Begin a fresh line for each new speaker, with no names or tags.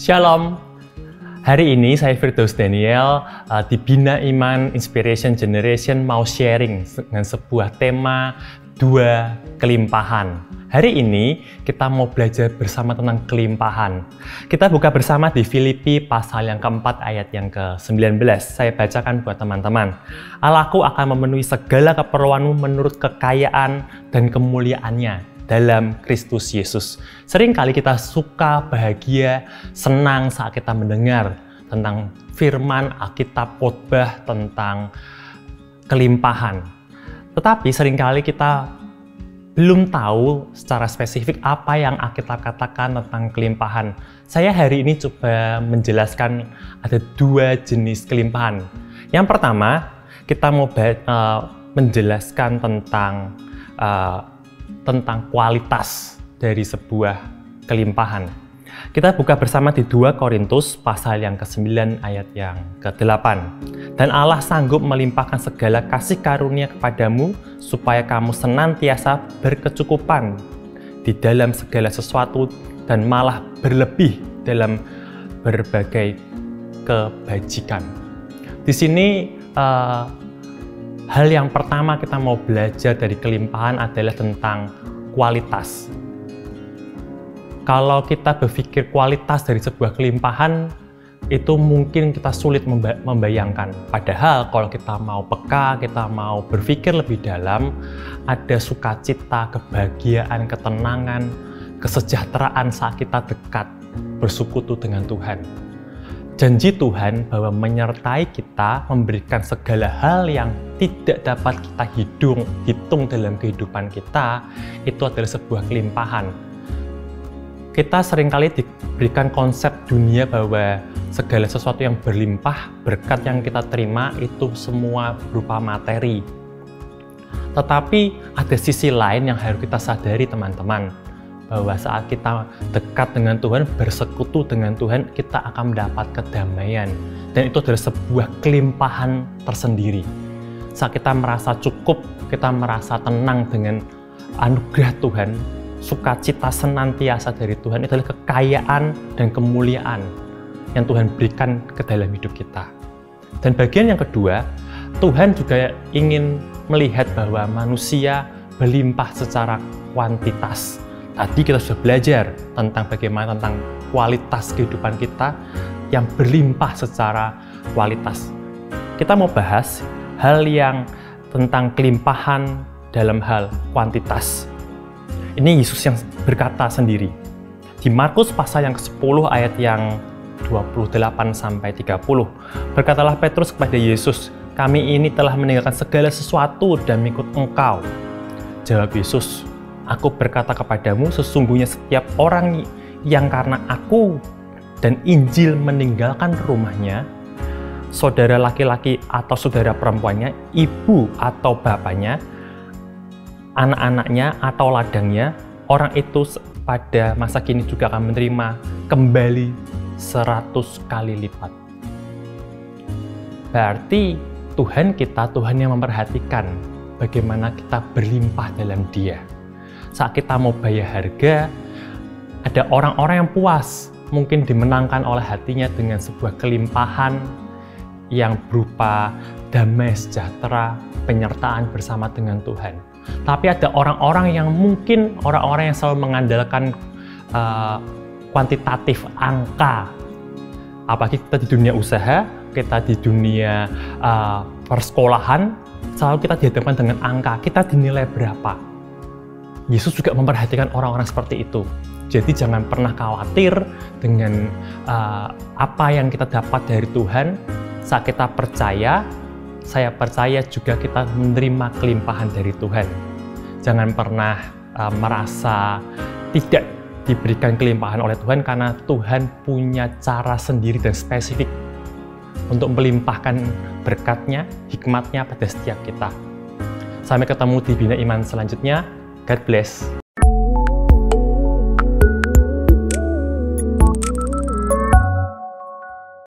Shalom. Hari ini saya Firdaus Daniel di Bina Iman Inspiration Generation mau sharing dengan sebuah tema dua kelimpahan. Hari ini kita mau belajar bersama tentang kelimpahan. Kita buka bersama di Filipi pasal yang keempat ayat yang ke-19. Saya bacakan buat teman-teman. Allahku akan memenuhi segala keperluanmu menurut kekayaan dan kemuliaannya dalam Kristus Yesus. Seringkali kita suka, bahagia, senang saat kita mendengar tentang firman Alkitab, khotbah tentang kelimpahan. Tetapi seringkali kita belum tahu secara spesifik apa yang Alkitab katakan tentang kelimpahan. Saya hari ini coba menjelaskan ada dua jenis kelimpahan. Yang pertama, kita mau menjelaskan tentang kualitas dari sebuah kelimpahan. Kita buka bersama di 2 Korintus pasal yang ke-9 ayat yang ke-8. Dan Allah sanggup melimpahkan segala kasih karunia kepadamu supaya kamu senantiasa berkecukupan di dalam segala sesuatu dan malah berlebih dalam berbagai kebajikan. Di sini hal yang pertama kita mau belajar dari kelimpahan adalah tentang kualitas. Kalau kita berpikir kualitas dari sebuah kelimpahan, itu mungkin kita sulit membayangkan. Padahal kalau kita mau peka, kita mau berpikir lebih dalam, ada sukacita, kebahagiaan, ketenangan, kesejahteraan saat kita dekat bersekutu dengan Tuhan. Janji Tuhan bahwa menyertai kita, memberikan segala hal yang tidak dapat kita hitung dalam kehidupan kita, itu adalah sebuah kelimpahan. Kita seringkali diberikan konsep dunia bahwa segala sesuatu yang berlimpah, berkat yang kita terima itu semua berupa materi. Tetapi ada sisi lain yang harus kita sadari, teman-teman, bahwa saat kita dekat dengan Tuhan, bersekutu dengan Tuhan, kita akan mendapat kedamaian. Dan itu adalah sebuah kelimpahan tersendiri. Saat kita merasa cukup, kita merasa tenang dengan anugerah Tuhan, sukacita senantiasa dari Tuhan, itu adalah kekayaan dan kemuliaan yang Tuhan berikan ke dalam hidup kita. Dan bagian yang kedua, Tuhan juga ingin melihat bahwa manusia berlimpah secara kuantitas. Tadi kita sudah belajar tentang bagaimana tentang kualitas kehidupan kita yang berlimpah secara kualitas. Kita mau bahas hal yang tentang kelimpahan dalam hal kuantitas. Ini Yesus yang berkata sendiri. Di Markus pasal yang ke-10 ayat yang 28-30. Berkatalah Petrus kepada Yesus, "Kami ini telah meninggalkan segala sesuatu dan mengikut Engkau." Jawab Yesus, "Aku berkata kepadamu, sesungguhnya setiap orang yang karena aku dan Injil meninggalkan rumahnya, saudara laki-laki atau saudara perempuannya, ibu atau bapaknya, anak-anaknya atau ladangnya, orang itu pada masa kini juga akan menerima kembali 100 kali lipat." Berarti Tuhan kita, Tuhan yang memperhatikan bagaimana kita berlimpah dalam Dia. Saat kita mau bayar harga, ada orang-orang yang puas, mungkin dimenangkan oleh hatinya dengan sebuah kelimpahan yang berupa damai sejahtera, penyertaan bersama dengan Tuhan. Tapi ada orang-orang yang mungkin orang-orang yang selalu mengandalkan kuantitatif, angka. Apalagi kita di dunia usaha, kita di dunia persekolahan, selalu kita dihadapkan dengan angka, kita dinilai berapa. Yesus juga memperhatikan orang-orang seperti itu. Jadi jangan pernah khawatir dengan apa yang kita dapat dari Tuhan. Saat kita percaya, saya percaya juga kita menerima kelimpahan dari Tuhan. Jangan pernah merasa tidak diberikan kelimpahan oleh Tuhan, karena Tuhan punya cara sendiri dan spesifik untuk melimpahkan berkat-Nya, hikmat-Nya pada setiap kita. Sampai ketemu di Bina Iman selanjutnya. God bless.